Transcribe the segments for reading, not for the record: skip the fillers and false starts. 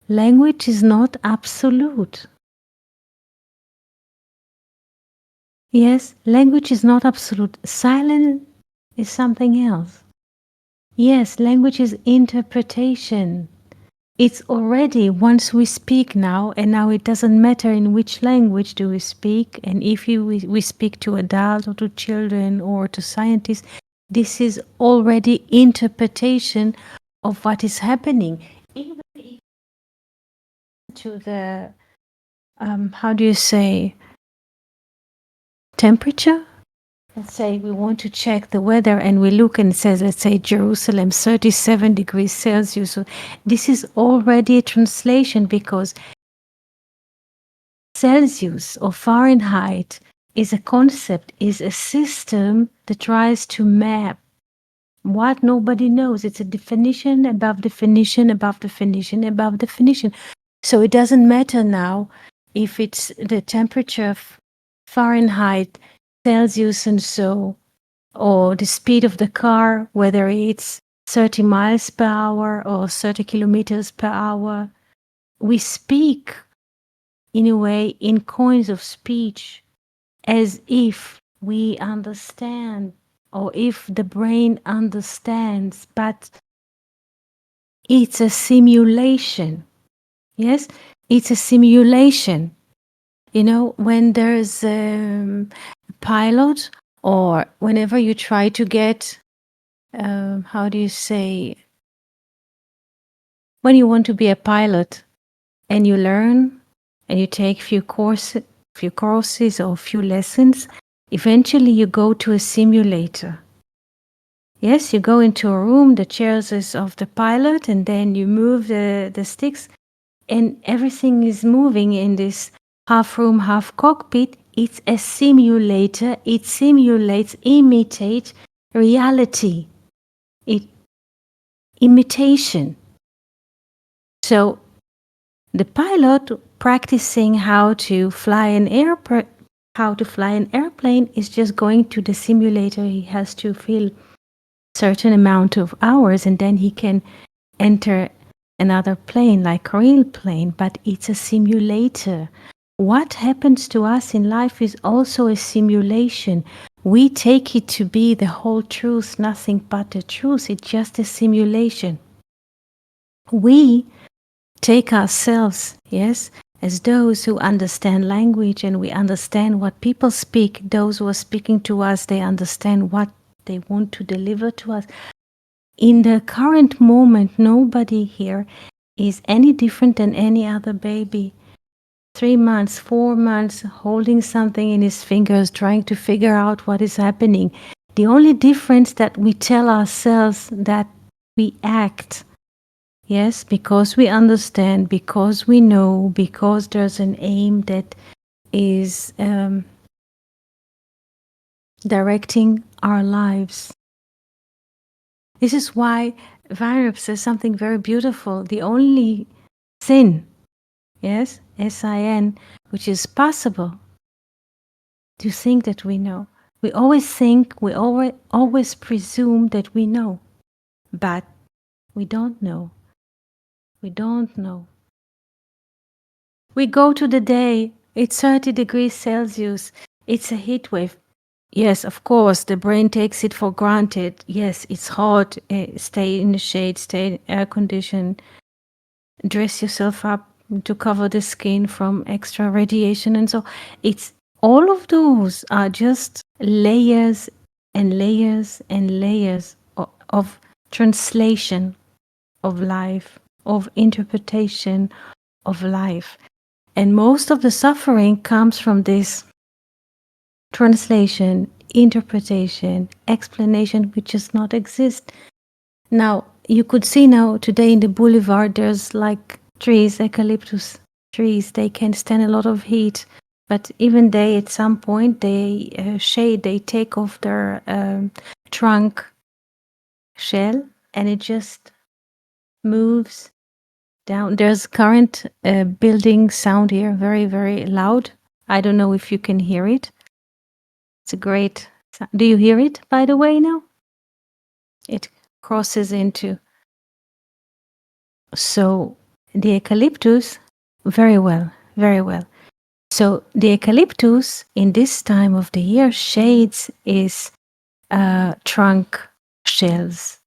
Language is not absolute. Yes, language is not absolute. Silence is something else. Yes, language is interpretation. It's already, once we speak now, and now it doesn't matter in which language do we speak, and if we speak to adults or to children or to scientists, this is already interpretation of what is happening. Even to the, how do you say, temperature? Let's say we want to check the weather and we look and it says, let's say Jerusalem, 37 degrees Celsius. So this is already a translation because Celsius or Fahrenheit is a concept, is a system that tries to map what nobody knows. It's a definition above definition above definition above definition. So it doesn't matter now if it's the temperature of Fahrenheit, Celsius and so, or the speed of the car, whether it's 30 miles per hour or 30 kilometers per hour. We speak in a way in coins of speech as if we understand or if the brain understands, but it's a simulation. Yes, it's a simulation. You know, when there's a pilot or whenever you try to get, how do you say, when you want to be a pilot and you learn and you take few courses or few lessons, eventually you go to a simulator. Yes, you go into a room, the chairs is of the pilot, and then you move the sticks, and everything is moving in this half room, half cockpit. It's a simulator. It simulates, imitates reality. It imitation. So the pilot practicing how to fly an airplane is just going to the simulator. He has to fill certain amount of hours and then he can enter another plane like a real plane, but it's a simulator. What happens to us in life is also a simulation. We take it to be the whole truth, nothing but the truth. It's just a simulation. We take ourselves, yes, as those who understand language and we understand what people speak. Those who are speaking to us, they understand what they want to deliver to us. In the current moment, nobody here is any different than any other baby. 3 months, 4 months, holding something in his fingers, trying to figure out what is happening. The only difference that we tell ourselves that we act. Yes, because we understand, because we know, because there's an aim that is directing our lives. This is why Vairab says something very beautiful. The only sin, yes, S-I-N, which is possible to think that we know. We always think, we always presume that we know, but we don't know. We don't know. We go to the day, it's 30 degrees Celsius, it's a heat wave. Yes, of course, the brain takes it for granted. Yes, it's hot, stay in the shade, stay in air conditioned, dress yourself up to cover the skin from extra radiation. And so it's all of those are just layers and layers and layers of translation of life, of interpretation of life. And most of the suffering comes from this translation, interpretation, explanation, which does not exist. Now, you could see now today in the boulevard, there's like trees, eucalyptus trees. They can stand a lot of heat, but even they, at some point, they shade, they take off their trunk shell and it just moves down. There's current building sound here, very, very loud. I don't know if you can hear it. It's a great sound. Do you hear it, by the way, now? It crosses into. So the eucalyptus, very well, very well. So the eucalyptus in this time of the year shades its trunk shells.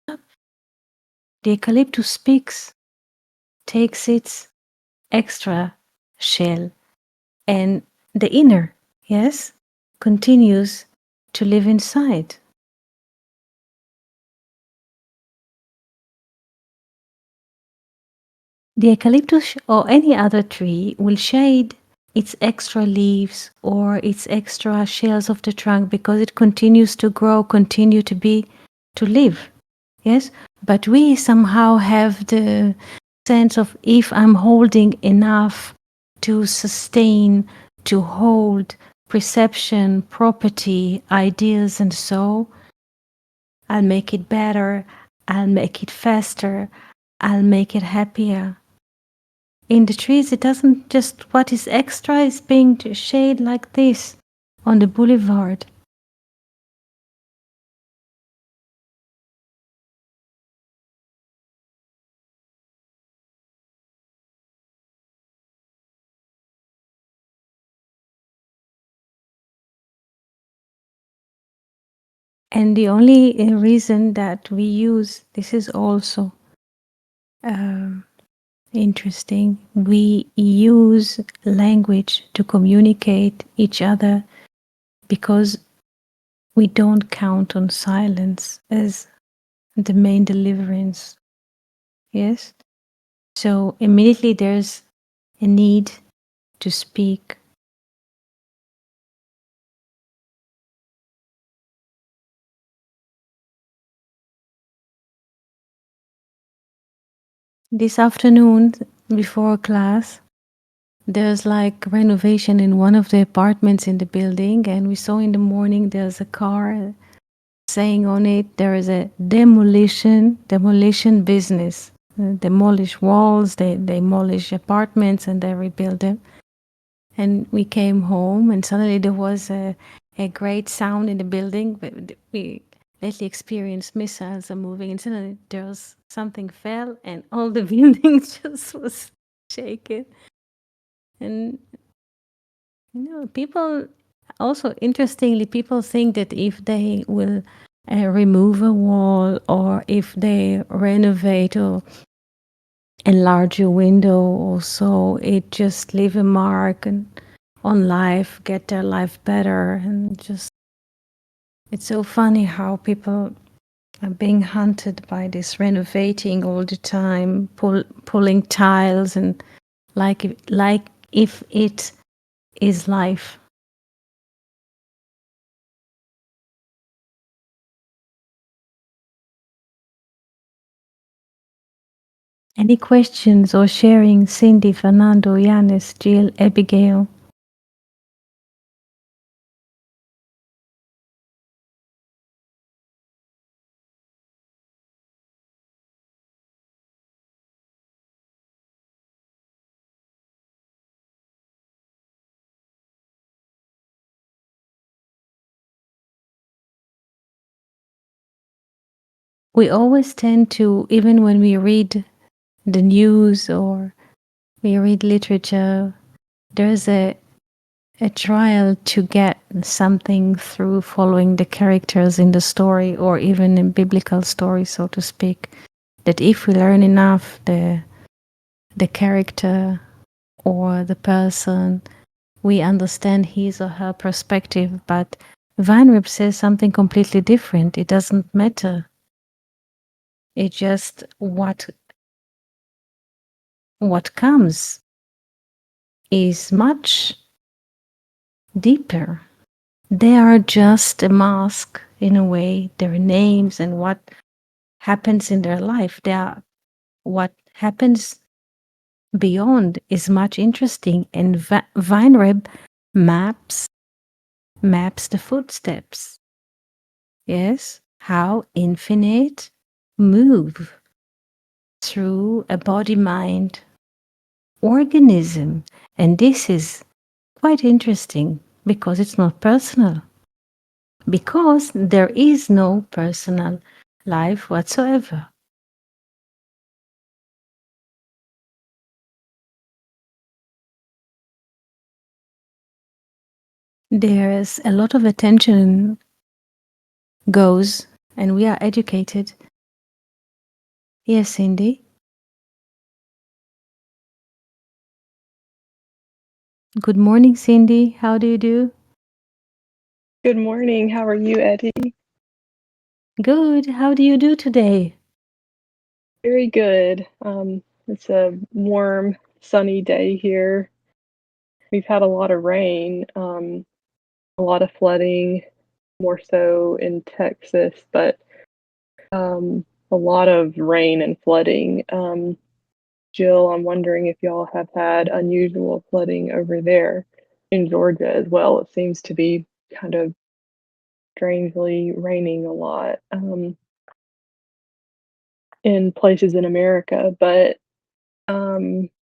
The eucalyptus speaks, takes its extra shell, and the inner, yes, continues to live inside. The eucalyptus or any other tree will shade its extra leaves or its extra shells of the trunk because it continues to grow, continue to live. Yes, but we somehow have the sense of if I'm holding enough to sustain, to hold perception, property, ideas, and so I'll make it better, I'll make it faster, I'll make it happier. In the trees, it doesn't just what is extra is being shade like this on the boulevard. And the only reason that we use this is also interesting. We use language to communicate each other because we don't count on silence as the main deliverance. Yes? So immediately there's a need to speak. This afternoon, before class, there's like renovation in one of the apartments in the building, and we saw in the morning there's a car saying on it there is a demolition business. Demolish walls, they demolish apartments, and they rebuild them. And we came home, and suddenly there was a great sound in the building. We lately experienced missiles are moving, and suddenly there was something fell, and all the buildings just was shaken. And people also interestingly, people think that if they will remove a wall or if they renovate or enlarge a window or so, it just leave a mark and on life, get their life better. And just it's so funny how people are being hunted by this renovating all the time, pulling tiles, and like if it is life. Any questions or sharing, Cindy, Fernando, Yanis, Jill, Abigail? We always tend to, even when we read the news or we read literature, there's a trial to get something through following the characters in the story or even in biblical story, so to speak. That if we learn enough the character or the person, we understand his or her perspective. But Weinreb says something completely different. It doesn't matter. It's just what comes is much deeper. They are just a mask in a way, their names and what happens in their life. They are what happens beyond is much interesting, and Weinreb maps the footsteps. Yes, how infinite move through a body mind organism, and this is quite interesting because it's not personal, because there is no personal life whatsoever. There's a lot of attention goes, and we are educated. Yes, Cindy. Good morning, Cindy. How do you do? Good morning. How are you, Eddie? Good. How do you do today? Very good. It's a warm, sunny day here. We've had a lot of rain, a lot of flooding, more so in Texas, but a lot of rain and flooding. Jill, I'm wondering if y'all have had unusual flooding over there in Georgia as well. It seems to be kind of strangely raining a lot in places in America, but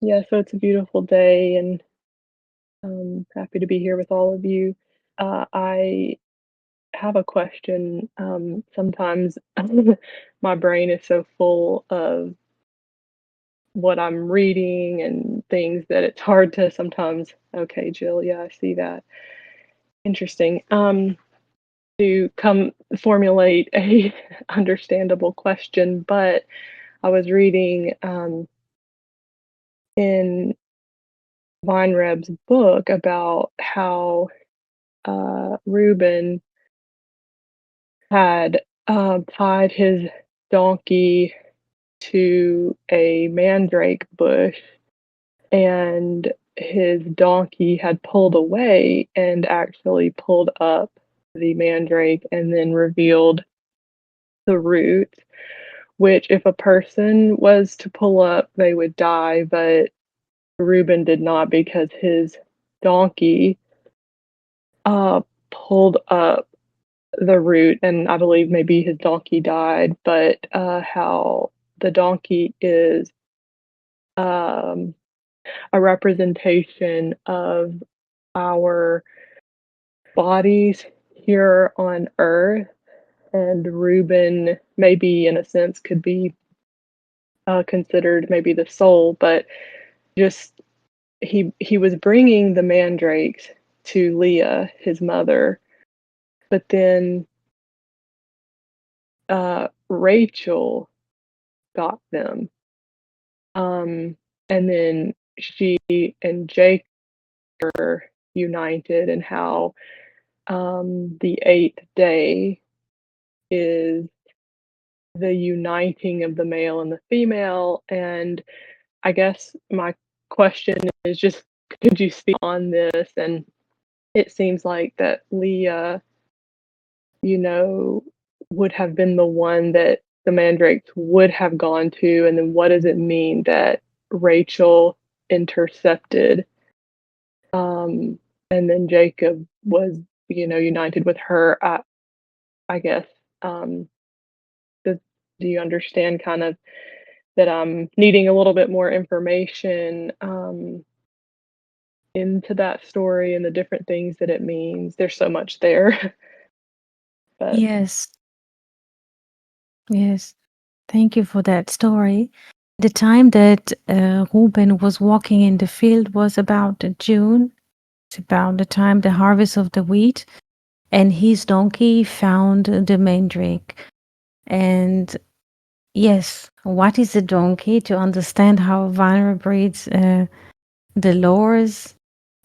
yeah, so it's a beautiful day and happy to be here with all of you. I have a question. Sometimes my brain is so full of what I'm reading and things that it's hard to sometimes, okay, Jill, yeah, I see that. Interesting. To come formulate a understandable question, but I was reading in Weinreb's book about how Reuben had tied his donkey to a mandrake bush, and his donkey had pulled away and actually pulled up the mandrake and then revealed the root, which, if a person was to pull up, they would die, but Reuben did not because his donkey uh, pulled up the root, and I believe maybe his donkey died, but how the donkey is um, a representation of our bodies here on earth, and Reuben maybe in a sense could be considered maybe the soul, but just he was bringing the mandrakes to Leah, his mother, but then Rachel got them. And then she and Jake are united, and how the eighth day is the uniting of the male and the female. And I guess my question is just, could you speak on this? And it seems like that Leah, you know, would have been the one that the mandrakes would have gone to. And then what does it mean that Rachel intercepted, and then Jacob was, united with her? I guess, um, do, do you understand kind of that I'm needing a little bit more information into that story and the different things that it means? There's so much there, but Yes, yes. Thank you for that story. The time that Reuben was walking in the field was about June. It's about the time the harvest of the wheat, and his donkey found the mandrake. And yes, what is a donkey? To understand how Vanra reads the lores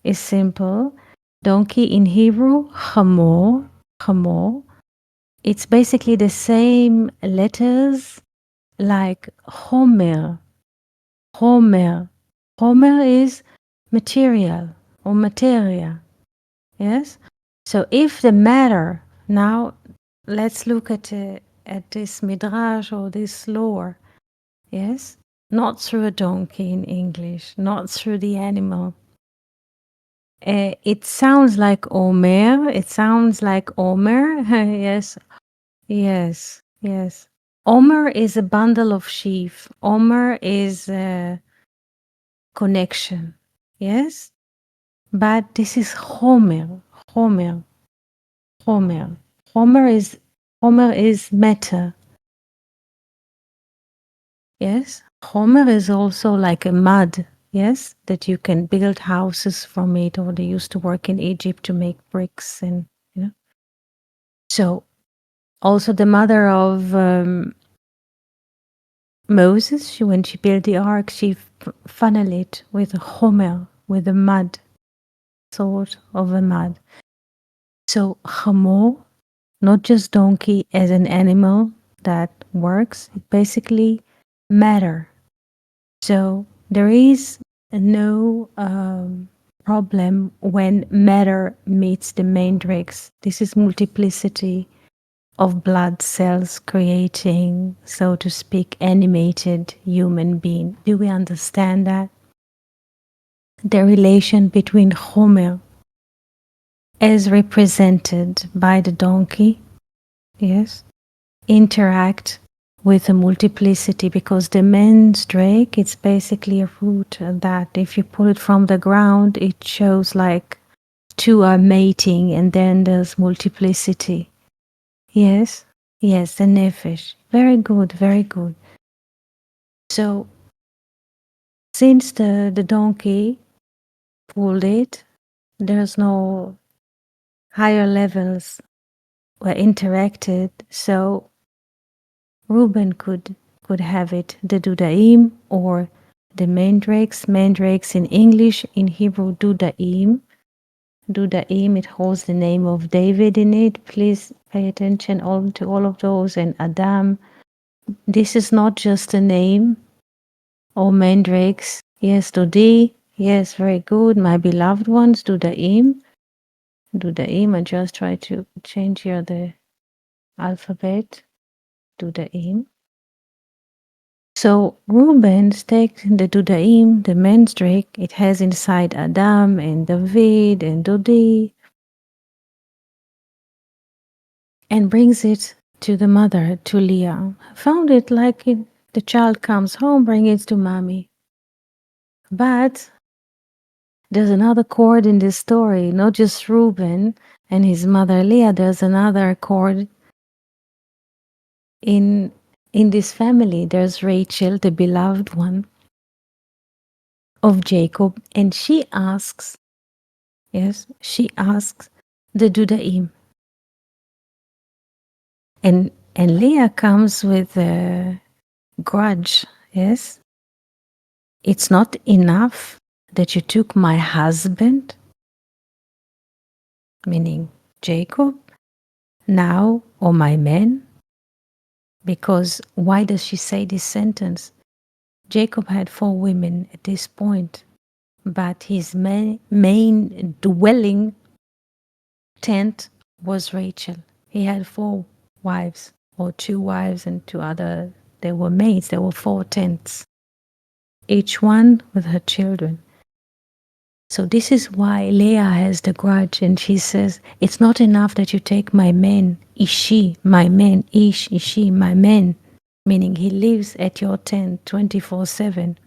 is simple. Donkey in Hebrew, chamor, chamor. It's basically the same letters like Homer. Homer. Homer is material or materia. Yes? So if the matter, now let's look at this midrash or this lore. Yes? Not through a donkey in English, not through the animal. It sounds like Omer. It sounds like Omer. Yes, yes, yes. Omer is a bundle of sheaf. Omer is a connection. Yes? But this is Homer. Homer. Homer. Homer is matter. Yes? Homer is also like a mud. yes, that you can build houses from it, or they used to work in Egypt to make bricks, and you know. So also the mother of Moses, when she built the ark, she funneled it with a homer, with a mud, sort of a mud. So chamor, not just donkey as an animal that works, it basically matter. So there is no problem when matter meets the matrix. This is multiplicity of blood cells creating, so to speak, animated human being. Do we understand that? The relation between Homer as represented by the donkey, yes, interact with a multiplicity, because the mandrake, it's basically a root that if you pull it from the ground, it shows like two are mating and then there's multiplicity. Yes, yes, the nefesh. Very good, very good. So since the donkey pulled it, there's no higher levels were interacted, so Reuben could have it, the Dudaim or the mandrakes. Mandrakes in English, in Hebrew, Dudaim. Dudaim, it holds the name of David in it. Please pay attention to all of those. And Adam. This is not just a name. Or mandrakes. Yes, Dodi. Yes, very good. My beloved ones, Dudaim. Dudaim. I just try to change here the alphabet. Dudaim. So Reuben's take the Dudaim, the mandrake, it has inside Adam and David and Dodi, and brings it to the mother, to Leah. Found it like the child comes home, bring it to mommy. But there's another chord in this story, not just Reuben and his mother Leah. There's another chord in this family. There's Rachel, the beloved one of Jacob, and she asks, yes, she asks the Dudaim. And Leah comes with a grudge, yes. It's not enough that you took my husband, meaning Jacob, now, or my man. Because why does she say this sentence? Jacob had 4 women at this point, but his main dwelling tent was Rachel. He had 4 wives, or 2 wives and 2 other, they were maids. There were 4 tents, each one with her children. So this is why Leah has the grudge, and she says, it's not enough that you take my man, Ishi, my man, Ishi, my man, meaning he lives at your tent 24/7.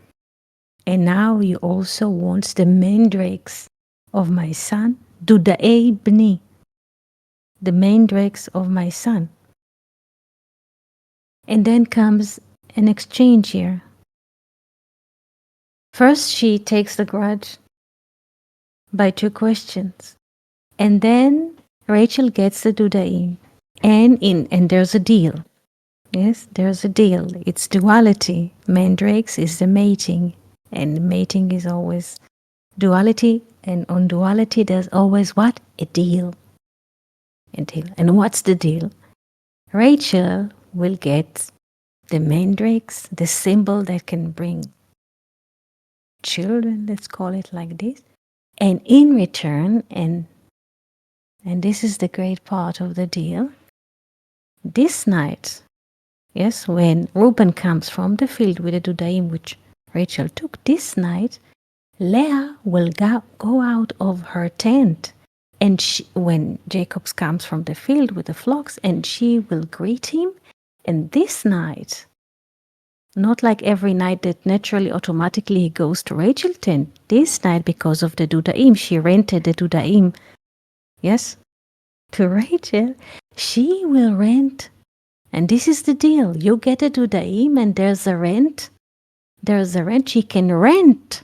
And now you also want the mandrakes of my son, Dudaei Bni, the mandrakes of my son. And then comes an exchange here. First, she takes the grudge by 2 questions. And then Rachel gets the Dudaim. And there's a deal. Yes, there's a deal. It's duality. Mandrakes is the mating. And mating is always duality. And on duality, there's always what? A deal. A deal. And what's the deal? Rachel will get the mandrakes, the symbol that can bring children, let's call it like this. And in return, and this is the great part of the deal, this night, yes, when Reuben comes from the field with the Dudaim which Rachel took, this night, Leah will go out of her tent, and when Jacob comes from the field with the flocks, and she will greet him. And this night, not like every night that naturally, automatically he goes to Rachel's tent. This night, because of the Dudaim, she rented the Dudaim, yes, to Rachel. She will rent, and this is the deal. You get a Dudaim, and there's a rent. There's a rent. She can rent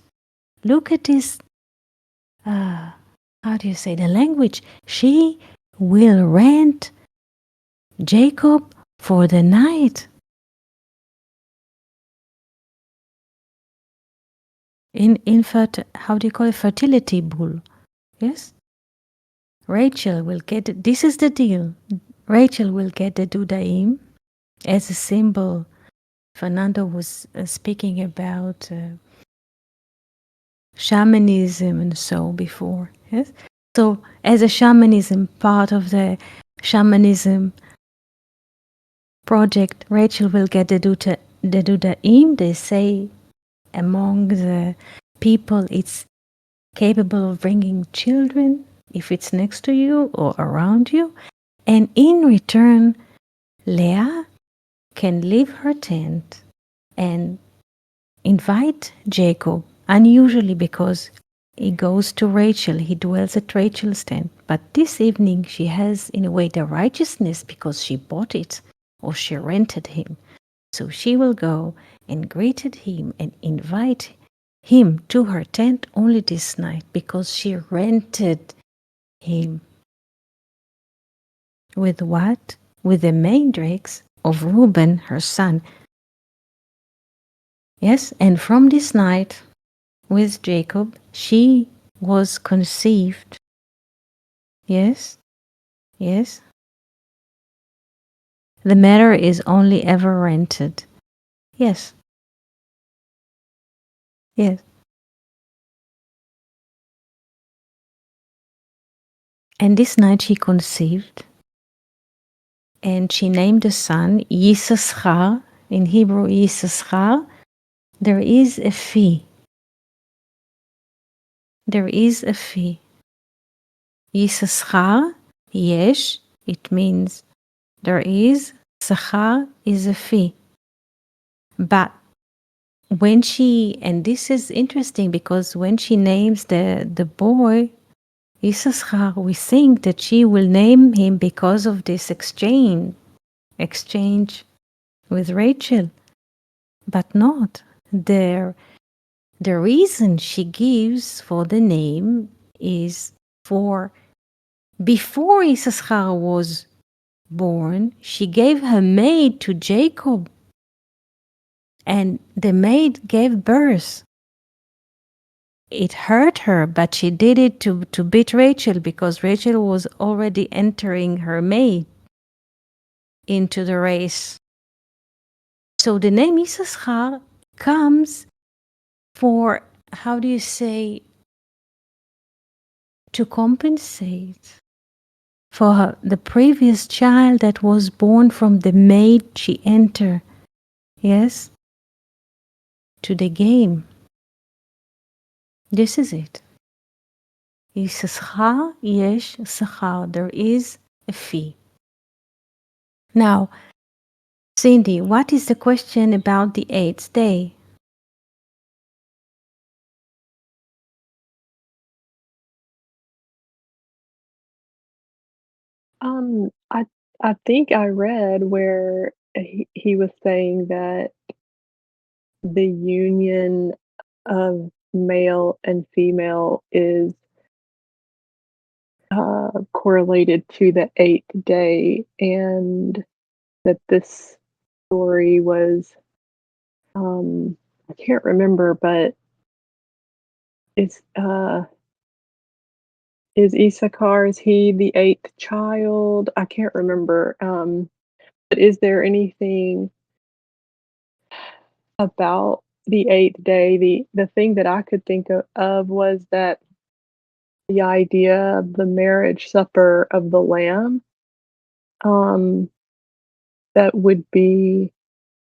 Look at this, how do you say, the language? She will rent Jacob for the night. How do you call it? Fertility bull. Yes? Rachel will get, this is the deal. Rachel will get the Dudaim as a symbol. Fernando was speaking about shamanism and so before. Yes? So, as a shamanism, part of the shamanism project, Rachel will get the Dudaim. They say among the people it's capable of bringing children if it's next to you or around you. And in return, Leah can leave her tent and invite Jacob, unusually because he goes to Rachel, he dwells at Rachel's tent. But this evening she has, in a way, the righteousness because she bought it or she rented him. So she will go and greeted him and invite him to her tent only this night because she rented him. With what? With the mandrakes of Reuben, her son. Yes, and from this night with Jacob, she was conceived. Yes, yes. The matter is only ever rented. Yes, yes. And this night she conceived, and she named the son Yisachar. In Hebrew, Yisachar. There is a fee. There is a fee. Yisachar, yesh, it means there is. Sachar is a fee. But when she, and this is interesting because when she names the boy Issachar, we think that she will name him because of this exchange with Rachel, but not. The reason she gives for the name is for before Issachar was born, she gave her maid to Jacob, and the maid gave birth. It hurt her, but she did it to beat Rachel because Rachel was already entering her maid into the race. So the name Issachar comes for, how do you say, to compensate for the previous child that was born from the maid she entered, yes, to the game. This is it. Issachar, yesh, sachar. There is a fee. Now, Cindy, what is the question about the eighth day? I think I read where he was saying that the union of male and female is correlated to the eighth day, and that this story was, I can't remember, but is is Issachar, is he the eighth child? I can't remember. But is there anything about the eighth day? The thing that I could think of was that the idea of the marriage supper of the Lamb, um, that would be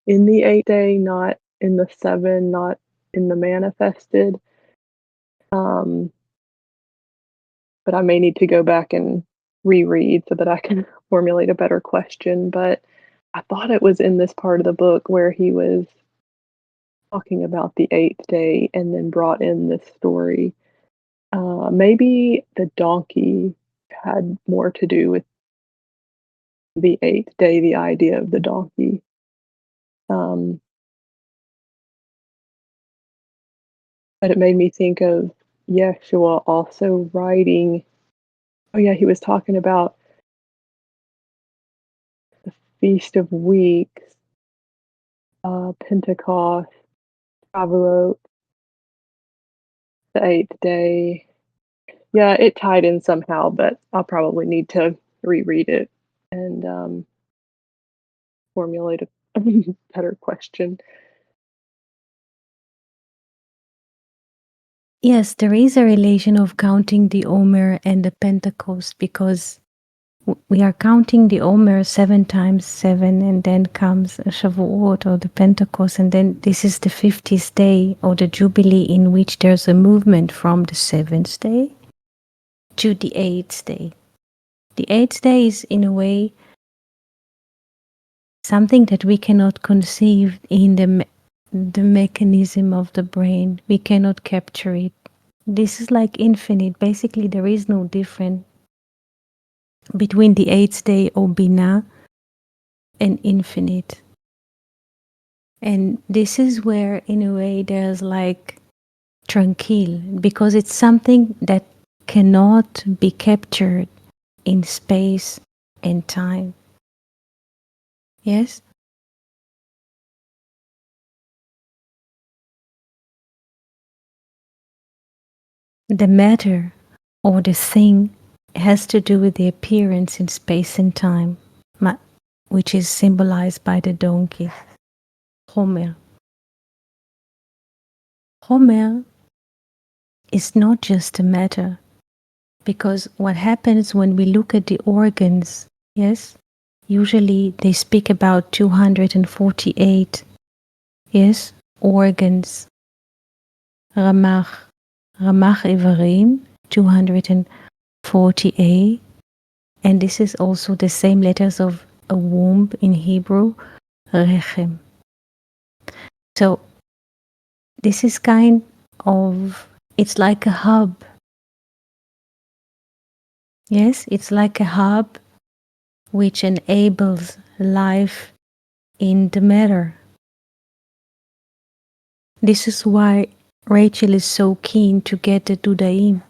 in the eighth day, not in the seven, not in the manifested. Um, but I may need to go back and reread so that I can formulate a better question. But I thought it was in this part of the book where he was talking about the eighth day and then brought in this story. Maybe the donkey had more to do with the eighth day, the idea of the donkey. Um, But it made me think of Yeshua also writing. Oh, yeah, he was talking about the Feast of Weeks, Pentecost, Shavuot, the 8th day. Yeah, it tied in somehow, but I'll probably need to reread it and, formulate a better question. Yes, there is a relation of counting the Omer and the Pentecost because we are counting the Omer 7 times 7, and then comes Shavuot or the Pentecost, and then this is the 50th day or the Jubilee, in which there's a movement from the 7th day to the 8th day. The 8th day is, in a way, something that we cannot conceive in the mechanism of the brain. We cannot capture it. This is like infinite. Basically, there is no difference between the 8th day or Binah and infinite. And this is where, in a way, there's like tranquil, because it's something that cannot be captured in space and time. Yes? The matter or the thing has to do with the appearance in space and time, which is symbolized by the donkey, Homer. Homer is not just a matter, because what happens when we look at the organs, yes, usually they speak about 248, yes, organs, Ramach Ivarim, 248, and this is also the same letters of a womb in Hebrew, Rechem. So this is kind of, it's like a hub. Yes, it's like a hub which enables life in the matter. This is why Rachel is so keen to get the Dudaim.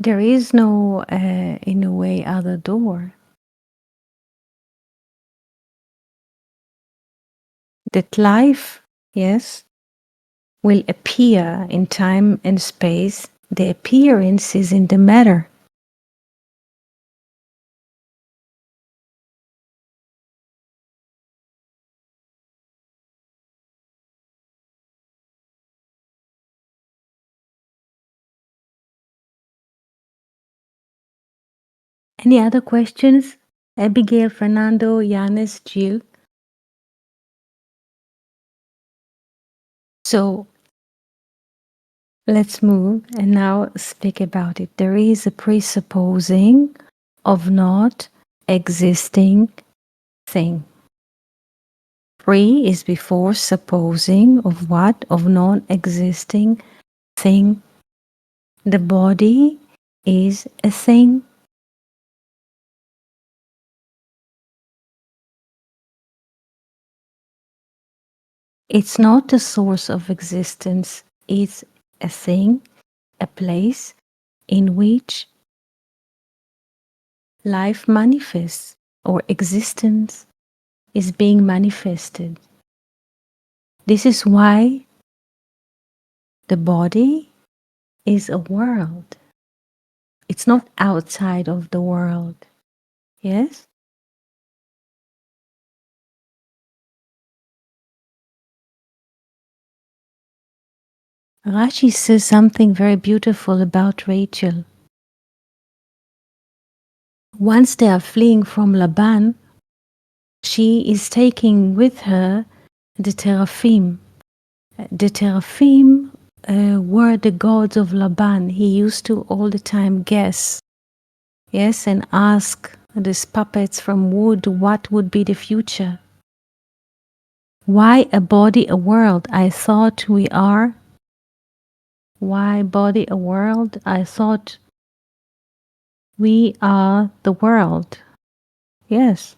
There is no, in a way, other door. That life, yes, will appear in time and space. The appearance is in the matter. Any other questions? Abigail, Fernando, Yanis, Jill? So let's move and now speak about it. There is a presupposing of not existing thing. Pre is before supposing of what? Of non-existing thing. The body is a thing. It's not the source of existence. It's a thing, a place in which life manifests, or existence is being manifested. This is why the body is a world. It's not outside of the world. Yes? Rashi says something very beautiful about Rachel. Once they are fleeing from Laban, she is taking with her the teraphim. The teraphim were the gods of Laban. He used to all the time guess, yes, and ask these puppets from wood what would be the future. Why a body, a world? I thought we are. Why body, a world? I thought we are the world. Yes.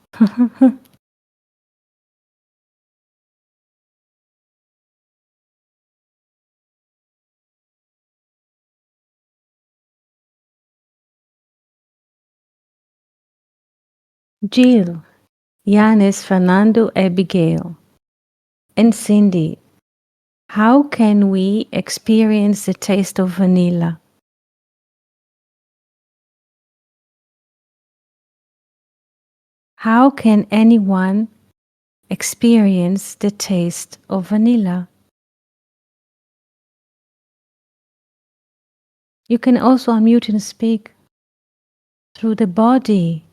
Jill, Yanis, Fernando, Abigail, and Cindy. How can we experience the taste of vanilla? How can anyone experience the taste of vanilla? You can also unmute and speak through the body.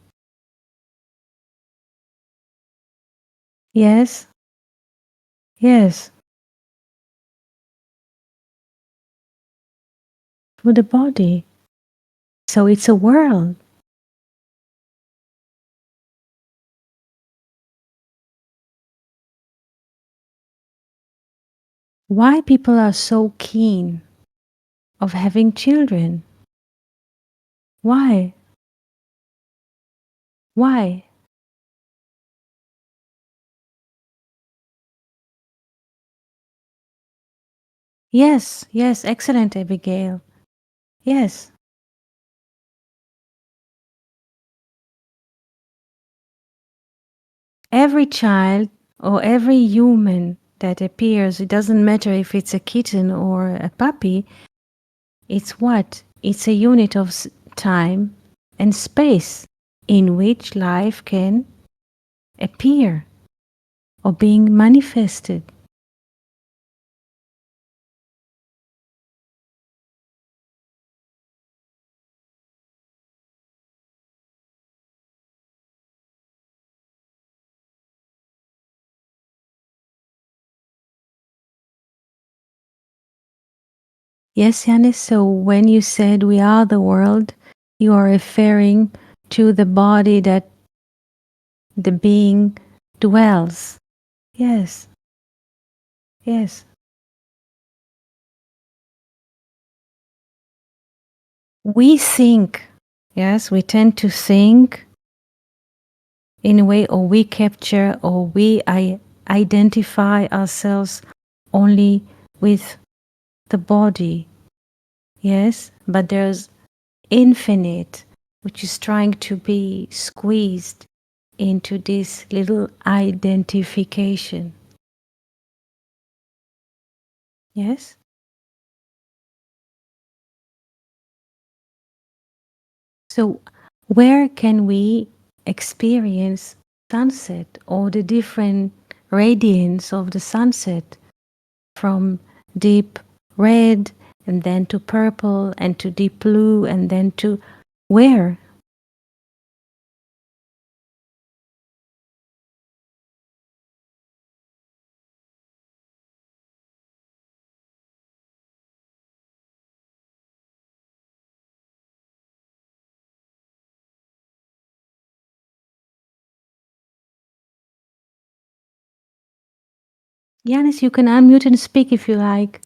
Yes, yes, through the body. So it's a world. Why people are so keen of having children? Why? Why? Yes, yes, excellent, Abigail. Yes. Every child or every human that appears, it doesn't matter if it's a kitten or a puppy, it's what? It's a unit of time and space in which life can appear or being manifested. Yes, Yanis, so when you said we are the world, you are referring to the body that the being dwells. Yes, yes. We think, yes, we tend to think in a way, or we capture, or we identify ourselves only with the body. Yes, but there's infinite, which is trying to be squeezed into this little identification. Yes? So, where can we experience sunset or the different radiance of the sunset from deep red and then to purple and to deep blue and then to where? Yanis, you can unmute and speak if you like.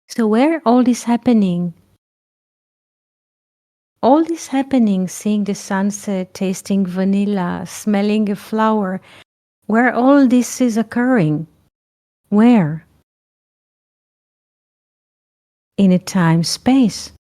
So, where all this happening? All this happening, seeing the sunset, tasting vanilla, smelling a flower, where all this is occurring? Where? In a time space.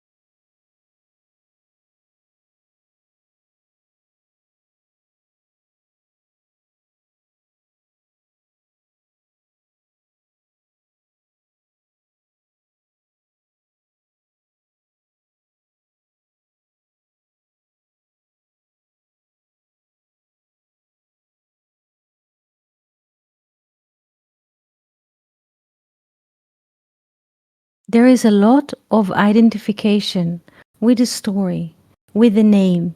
There is a lot of identification with the story, with the name,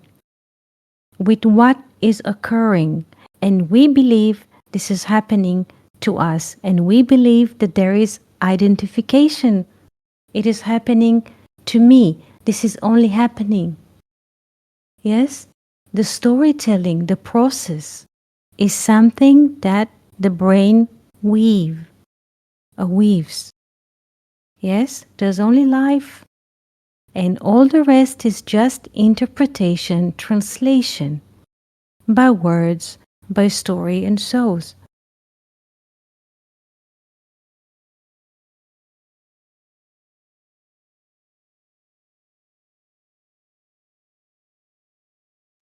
with what is occurring, and we believe this is happening to us, and we believe that there is identification. It is happening to me. This is only happening. Yes? The storytelling, the process, is something that the brain weave, weaves. Yes? There's only life, and all the rest is just interpretation, translation, by words, by story and shows.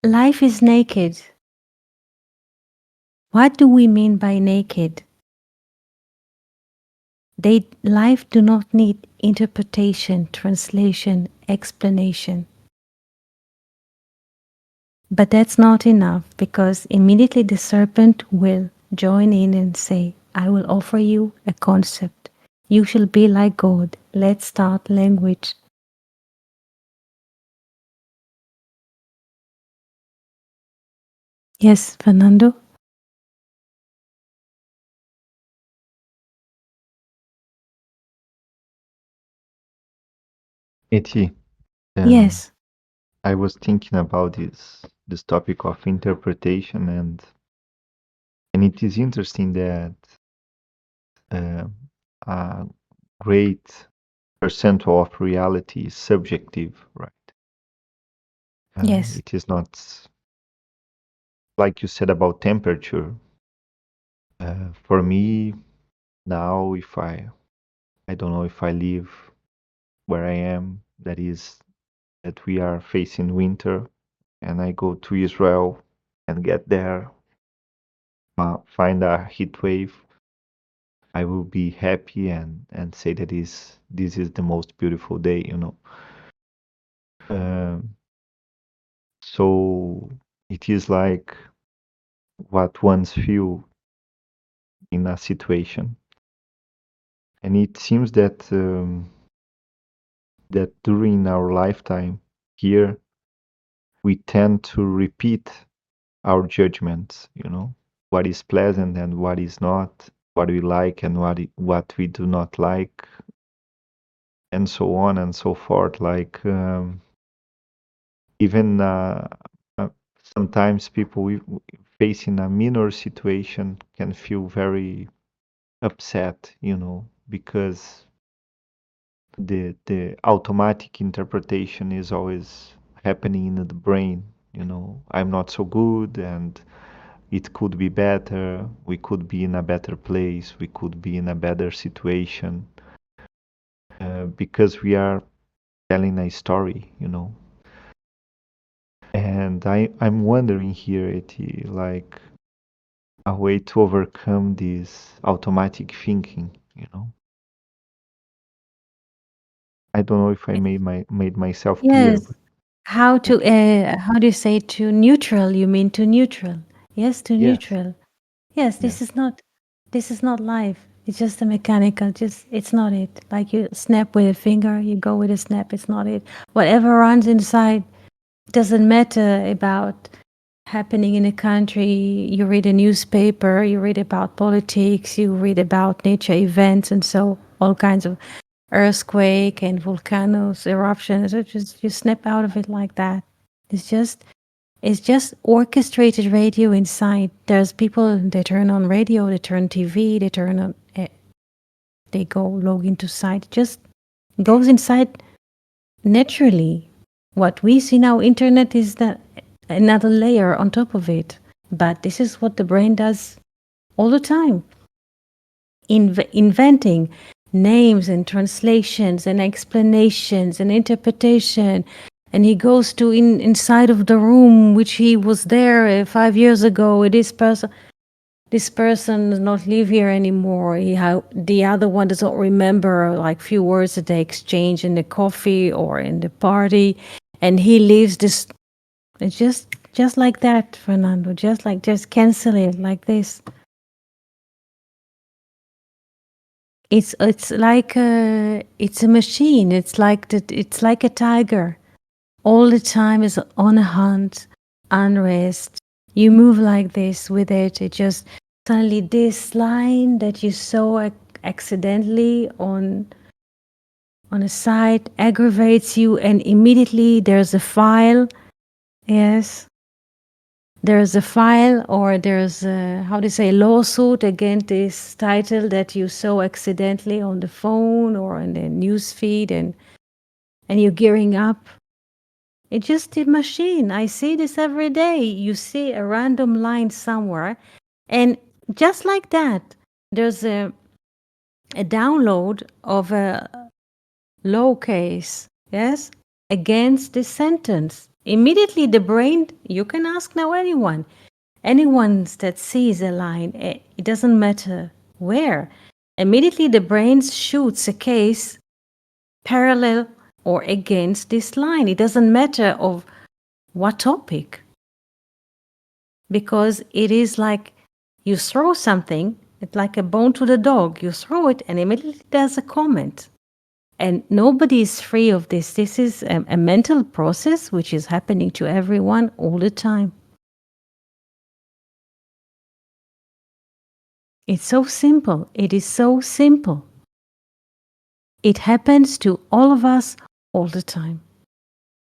Life is naked. What do we mean by naked? Life do not need interpretation, translation, explanation. But that's not enough, because immediately the serpent will join in and say, I will offer you a concept. You shall be like God. Let's start language. Yes, Fernando? Eti, um, Yes, I was thinking about this topic of interpretation, and it is interesting that uh, a great percent of reality is subjective, right? yes, It is not like you said about temperature. For me now, if I don't know if I live where I am, that is that we are facing winter, and I go to Israel and get there, find a heat wave, I will be happy and say that this is the most beautiful day, you know. Um, so it is like what one's feel in a situation, and it seems that during our lifetime here we tend to repeat our judgments, you know, what is pleasant and what is not, what we like and what we do not like, and so on and so forth. Like even uh, sometimes people facing a minor situation can feel very upset, you know, because the automatic interpretation is always happening in the brain. You know, I'm not so good, and it could be better. We could be in a better place. We could be in a better situation, because we are telling a story, you know. And I'm wondering here, Eti, like a way to overcome this automatic thinking, you know. I don't know if I made myself clear, yes. but okay. How do you say to neutral? You mean to neutral? Yes, to Yes, neutral. Yes, yes. this is not life. It's just a mechanical, just it's not it. Like you snap with a finger, you go with a snap, it's not it. Whatever runs inside doesn't matter about happening in a country. You read a newspaper, you read about politics, you read about nature events and so all kinds of earthquake and volcanoes, eruptions. It just you snap out of it like that. It's just it's just orchestrated radio inside. There's people, they turn on radio, they turn TV, they turn on, they go log into site. Just goes inside naturally. What we see now, internet, is that another layer on top of it. But this is what the brain does all the time, inventing names and translations and explanations and interpretation. And he goes to inside of the room which he was there 5 years ago. This person does not live here anymore. The other one does not remember like few words that they exchange in the coffee or in the party, and he leaves this. It's just like that, Fernando. Just cancel it like this. It's a machine. It's like a tiger. All the time is on a hunt, unrest. You move like this with it. It just suddenly this line that you saw accidentally on a site aggravates you, and immediately there's a file. Yes, there's a file, or there's a, how do you say, lawsuit against this title that you saw accidentally on the phone or in the news feed, and you're gearing up. It's just a machine. I see this every day. You see a random line somewhere, and just like that, there's a download of a lowercase, yes, against this sentence. Immediately the brain, you can ask now anyone that sees a line, it doesn't matter where, immediately the brain shoots a case parallel or against this line. It doesn't matter of what topic, because it is like you throw something, it's like a bone to the dog. You throw it and immediately there's a comment. And nobody is free of this. This is a mental process which is happening to everyone all the time. It's so simple. It is so simple. It happens to all of us all the time.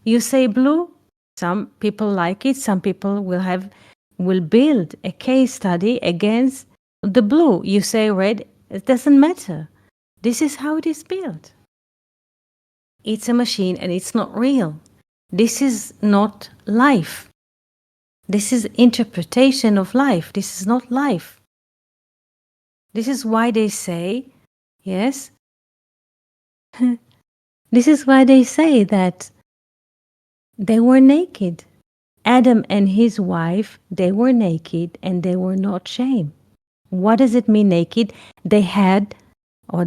You say blue, some people like it, some people will build a case study against the blue. You say red, it doesn't matter. This is how it is built. It's a machine and it's not real. This is not life. This is interpretation of life. This is not life. This is why they say, yes, this is why they say that they were naked. Adam and his wife, they were naked and they were not shamed. What does it mean naked? They had, or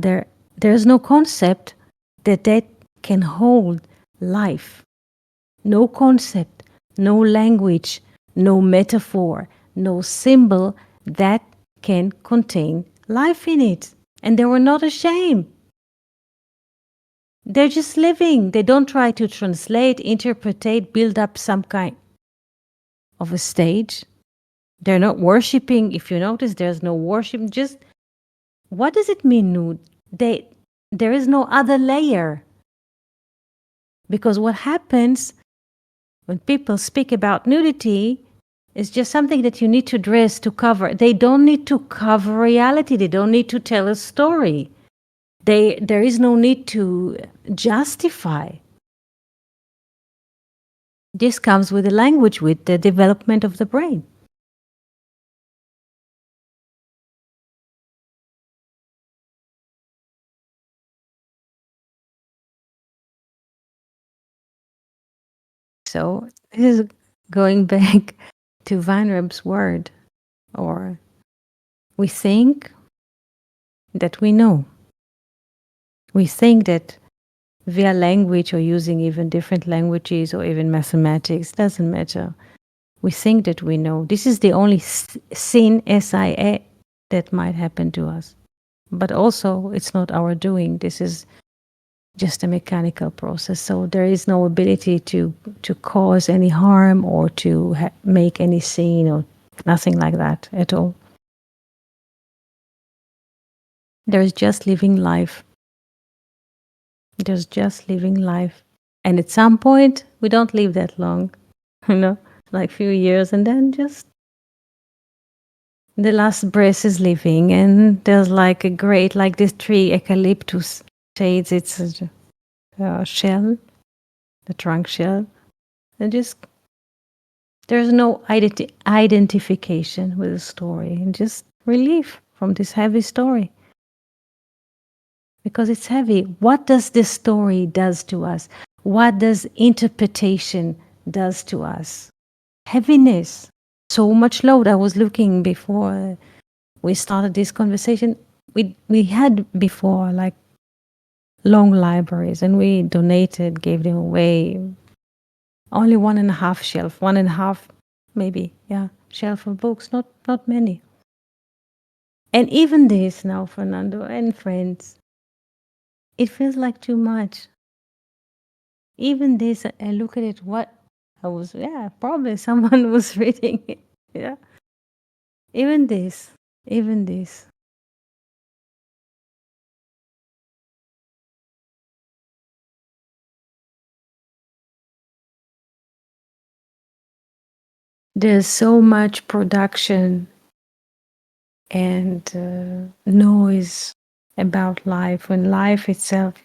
there's no concept that can hold life. No concept, no language, no metaphor, no symbol that can contain life in it. And they were not ashamed. They're just living. They don't try to translate, interpret, build up some kind of a stage. They're not worshiping. If you notice, there's no worship. Just what does it mean nude? There is no other layer. Because what happens when people speak about nudity is just something that you need to dress to cover. They don't need to cover reality. They don't need to tell a story. There is no need to justify. This comes with the language, with the development of the brain. So this is going back to Weinreb's word, or we think that we know. We think that via language or using even different languages or even mathematics, doesn't matter. We think that we know. This is the only sin, SIA, that might happen to us. But also, it's not our doing. This is just a mechanical process. So there is no ability to cause any harm or to make any scene or nothing like that at all. There's just living life. There's just living life. And at some point, we don't live that long, like few years, and then just the last breath is living, and there's like a great, like this tree, eucalyptus shades, it's a shell, the trunk shell, and just there's no identification with the story, and just relief from this heavy story. Because it's heavy. What does this story does to us? What does interpretation does to us? Heaviness, so much load. I was looking before we started this conversation. We had before like long libraries, and we donated, gave them away. Only 1.5 shelf, 1.5 maybe, yeah, shelf of books, not many. And even this now, Fernando and friends, it feels like too much. Even this, I look at it, what I was, yeah, probably someone was reading it, yeah. Even this, There's so much production and noise about life, when life itself,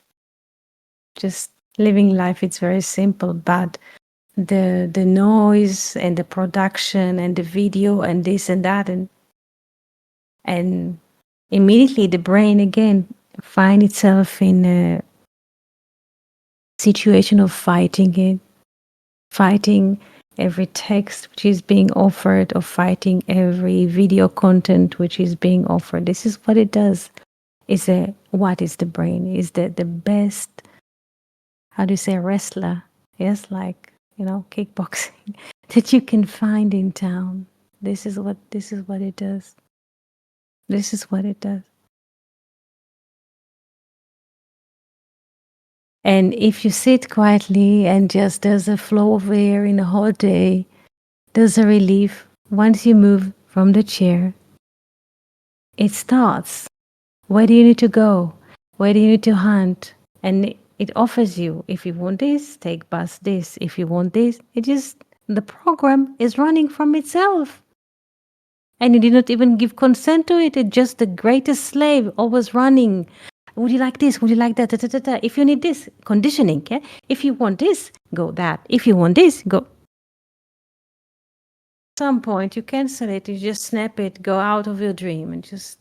just living life, it's very simple, but the noise and the production and the video and this and that, and immediately the brain again find itself in a situation of fighting every text which is being offered, or fighting every video content which is being offered. This is what it does. What is the brain? Is the best, how do you say, wrestler? Yes, like, kickboxing that you can find in town. This is what it does. This is what it does. And if you sit quietly and just there's a flow of air in the whole day, there's a relief. Once you move from the chair, it starts. Where do you need to go? Where do you need to hunt? And it offers you, if you want this, take bus this. If you want this, the program is running from itself. And you did not even give consent to it. It's just the greatest slave, always running. Would you like this? Would you like that? Da, da, da, da. If you need this, conditioning. Yeah? If you want this, go that. If you want this, go. At some point, you cancel it. You just snap it, go out of your dream, and just.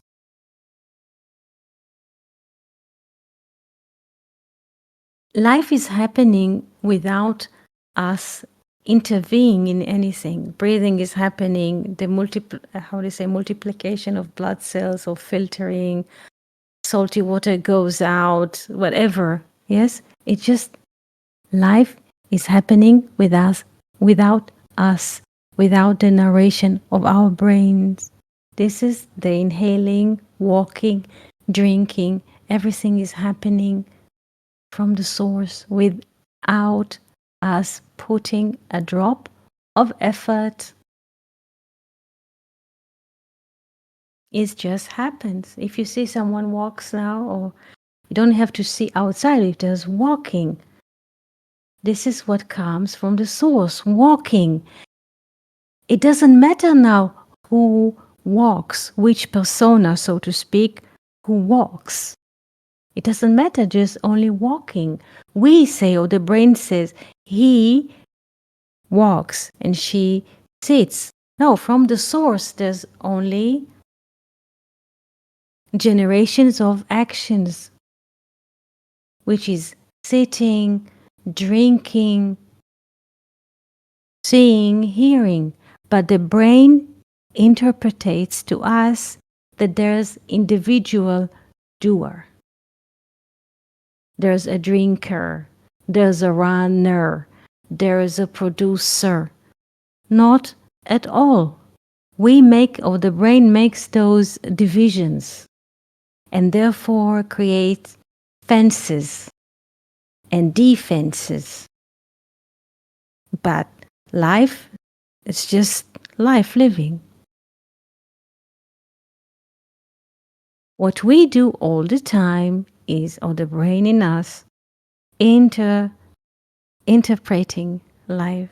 Life is happening without us intervening in anything. Breathing is happening. The multiplication of blood cells or filtering. Salty water goes out, whatever. Yes, it's just life is happening with us, without us, without the narration of our brains. This is the inhaling, walking, drinking. Everything is happening from the source without us putting a drop of effort. It just happens. If you see someone walks now, or you don't have to see outside, if there's walking, this is what comes from the source, walking. It doesn't matter now who walks, which persona, so to speak, who walks. It doesn't matter, just only walking. We say, or the brain says, he walks and she sits. No, from the source, there's only generations of actions, which is sitting, drinking, seeing, hearing. But the brain interprets to us that there's individual doer. There's a drinker, there's a runner, there is a producer. Not at all. The brain makes those divisions and therefore creates fences and defenses. But life is just life living. What we do all the time is, or the brain in us, interpreting life,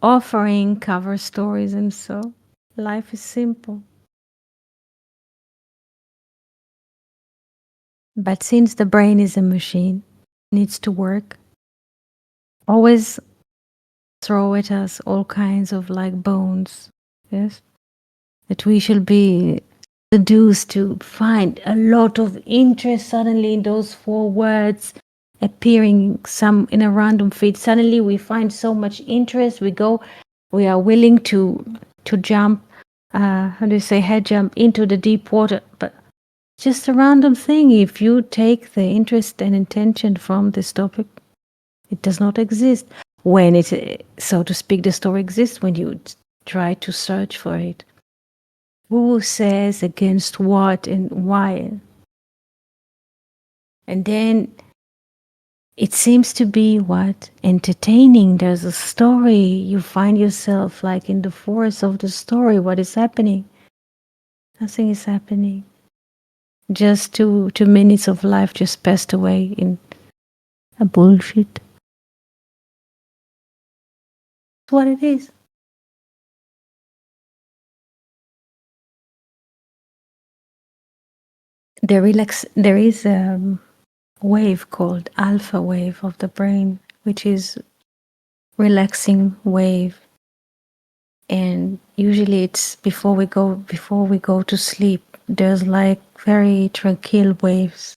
offering cover stories, and so life is simple. But since the brain is a machine, needs to work, always throw at us all kinds of like bones, yes, that we shall be seduced to find a lot of interest suddenly in those 4 words appearing some in a random feed. Suddenly we find so much interest, we are willing to jump, head jump into the deep water. But just a random thing. If you take the interest and intention from this topic, it does not exist. When it, so to speak, the story exists when you try to search for it. Who says against what and why? And then it seems to be what? Entertaining. There's a story. You find yourself like in the forest of the story. What is happening? Nothing is happening. Just 2 minutes of life just passed away in a bullshit. That's what it is. there is a wave called alpha wave of the brain, which is relaxing wave, and usually it's before we go to sleep. There's like very tranquil waves,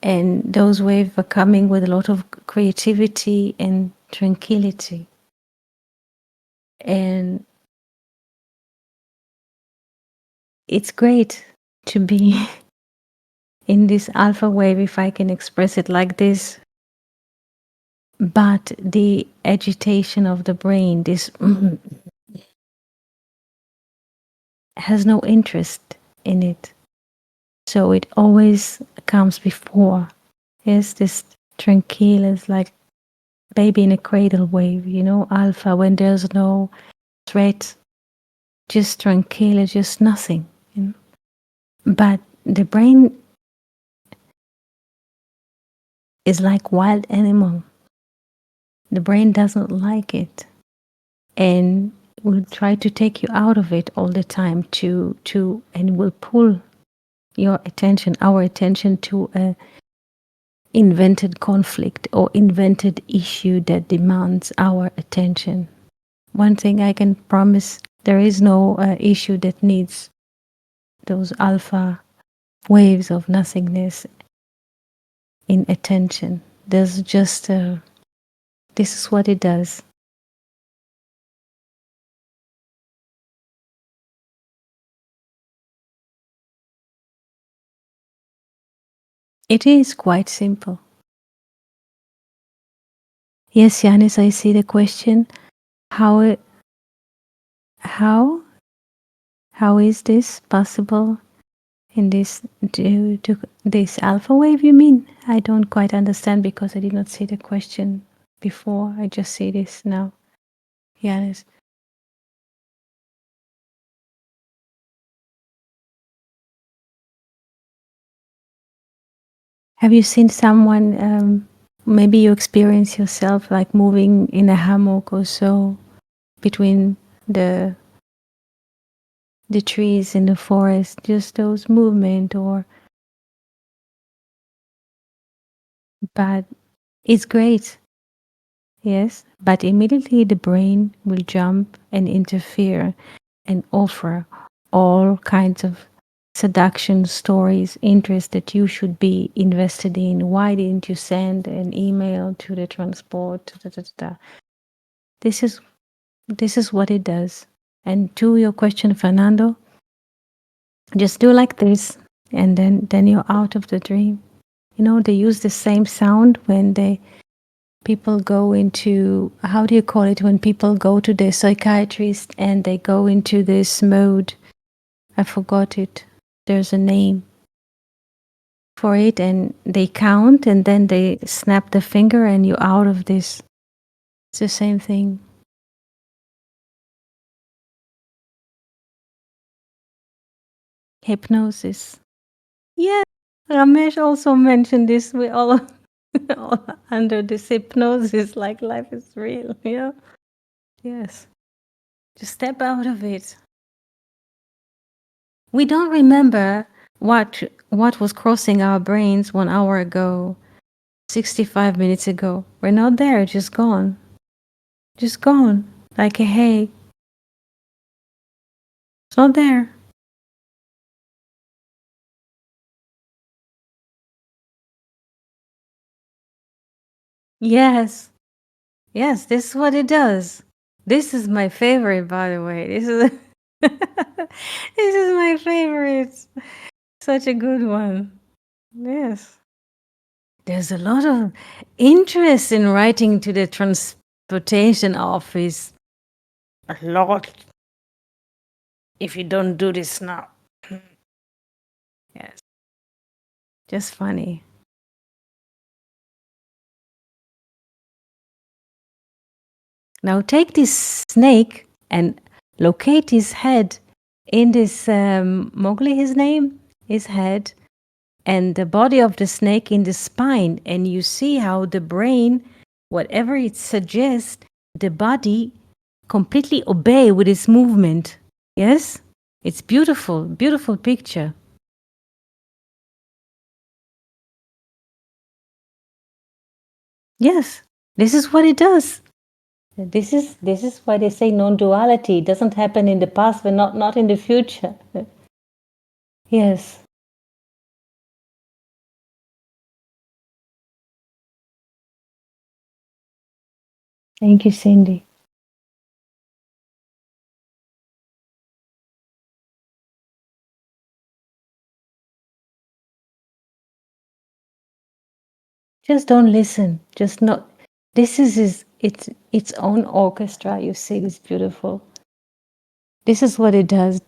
and those waves are coming with a lot of creativity and tranquility. And it's great to be in this alpha wave, if I can express it like this. But the agitation of the brain, this has no interest in it. So it always comes before. Yes, this tranquil is like baby in a cradle wave, alpha, when there's no threat, just tranquil, just nothing. But the brain is like wild animal. The brain doesn't like it, and will try to take you out of it all the time and will pull your attention, our attention, to a invented conflict or invented issue that demands our attention. One thing I can promise, there is no issue that needs those alpha waves of nothingness in attention. There's just this is what it does. It is quite simple. Yes, Yanis, I see the question. How is this possible in this to this alpha wave, you mean? I don't quite understand because I did not see the question before. I just see this now. Yanis. Have you seen someone, maybe you experience yourself like moving in a hammock or so between the trees in the forest, just those movement, but it's great. Yes, but immediately the brain will jump and interfere and offer all kinds of seduction stories, interests that you should be invested in. Why didn't you send an email to the transport? Da, da, da, da. This is what it does. And to your question, Fernando, just do like this, and then you're out of the dream. They use the same sound when people go into, how do you call it, when people go to the psychiatrist and they go into this mode? I forgot it. There's a name for it, and they count and then they snap the finger and you're out of this. It's the same thing. Hypnosis. Yeah, Ramesh also mentioned this. We all, all under this hypnosis, like life is real. Yeah. Yes. Just step out of it. We don't remember what was crossing our brains 1 hour ago, 65 minutes ago. We're not there, just gone. Just gone. Like a hay. It's not there. Yes. Yes, this is what it does. This is my favorite, by the way. This is this is my favorite. Such a good one. Yes. There's a lot of interest in writing to the transportation office. A lot. If you don't do this now. Yes. Just funny. Now take this snake and locate his head in this Mowgli, his name, his head, and the body of the snake in the spine, and you see how the brain, whatever it suggests, the body completely obey with its movement. Yes? It's beautiful, beautiful picture. Yes, this is what it does. This is why they say non-duality. It doesn't happen in the past, but not in the future. Yes. Thank you, Cindy. Just don't listen. Just not. This is its own orchestra. You see, it's beautiful. This is what it does.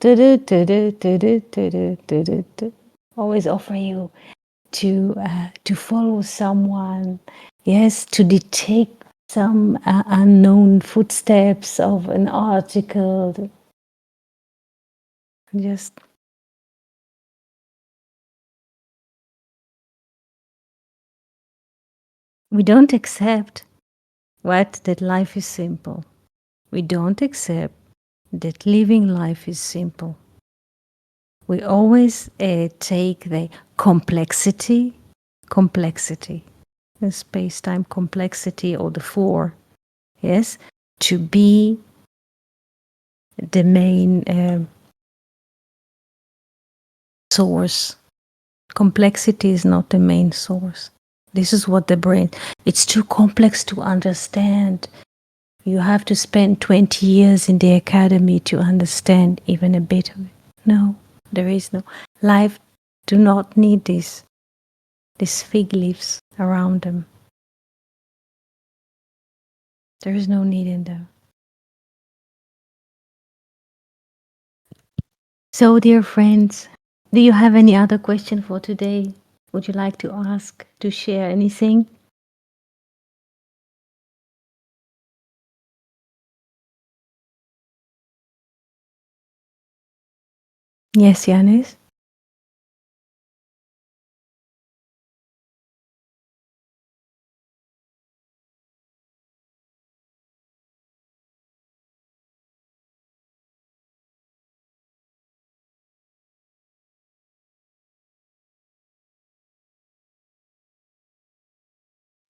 Always offer you to follow someone. Yes, to detect some unknown footsteps of an article. Just we don't accept that life is simple. We don't accept that living life is simple. We always take the complexity, the space-time complexity, or the four, yes, to be the main source. Complexity is not the main source. This is what the brain, it's too complex to understand. You have to spend 20 years in the academy to understand even a bit of it. No, there is no. Life do not need these fig leaves around them. There is no need in them. So, dear friends, do you have any other question for today? Would you like to ask, to share anything? Yes, Yanis?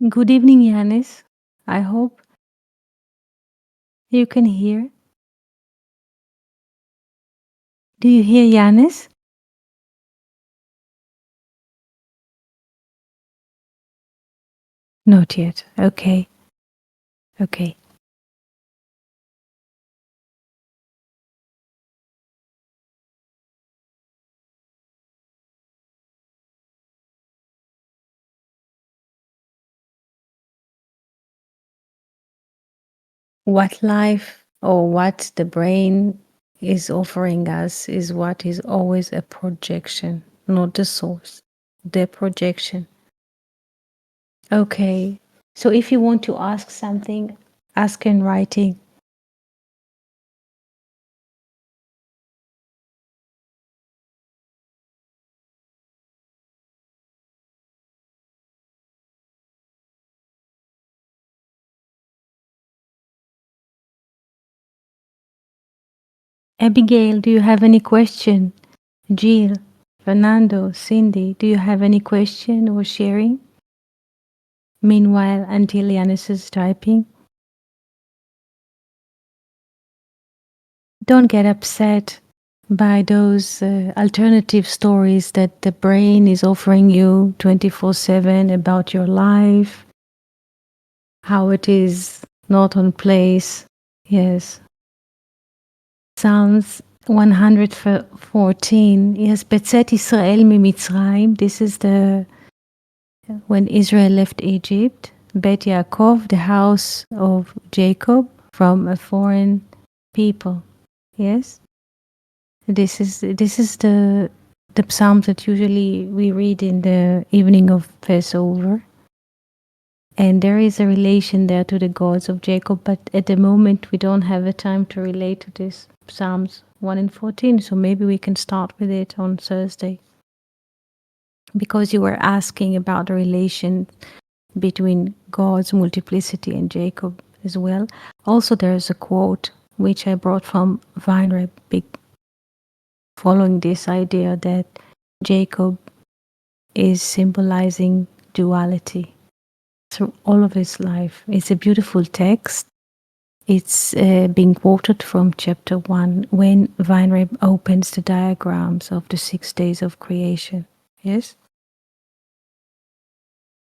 Good evening, Yanis. I hope you can hear. Do you hear Yanis? Not yet. Okay. Okay. What life or what the brain is offering us is what is always a projection, not the source, the projection. Okay. So if you want to ask something, ask in writing. Abigail, do you have any question? Jill, Fernando, Cindy, do you have any question or sharing? Meanwhile, until Yanis is typing. Don't get upset by those alternative stories that the brain is offering you 24/7 about your life, how it is not on place. Yes. Psalms 114. Yes, בצאת ישראל ממצרים. This is when Israel left Egypt. Bet Yaakov, the house of Jacob, from a foreign people. Yes. This is the psalm that usually we read in the evening of Passover. And there is a relation there to the gods of Jacob, but at the moment we don't have the time to relate to this Psalms 1 and 14, so maybe we can start with it on Thursday. Because you were asking about the relation between God's multiplicity and Jacob as well. Also, there's a quote which I brought from Weinreb, following this idea that Jacob is symbolizing duality. through all of his life. It's a beautiful text. It's being quoted from chapter 1 when Weinreb opens the diagrams of the 6 days of creation. Yes?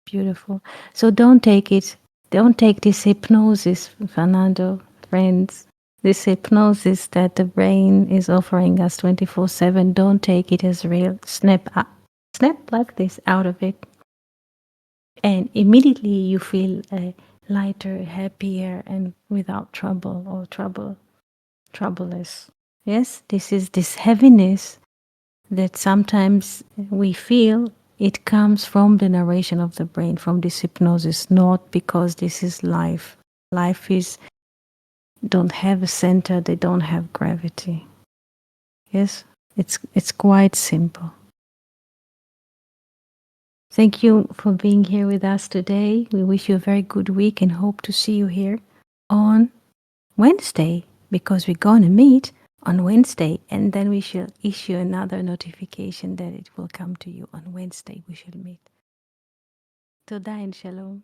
Beautiful. So don't take this hypnosis, Fernando, friends. This hypnosis that the brain is offering us 24/7, don't take it as real. Snap like this out of it. And immediately you feel lighter, happier, and without trouble or troubleless. Yes, this is this heaviness that sometimes we feel. It comes from the narration of the brain, from this hypnosis, not because this is life. Life is don't have a center, they don't have gravity. Yes, it's quite simple. Thank you for being here with us today. We wish you a very good week and hope to see you here on Wednesday, because we're going to meet on Wednesday, and then we shall issue another notification that it will come to you on Wednesday. We shall meet. Toda and shalom.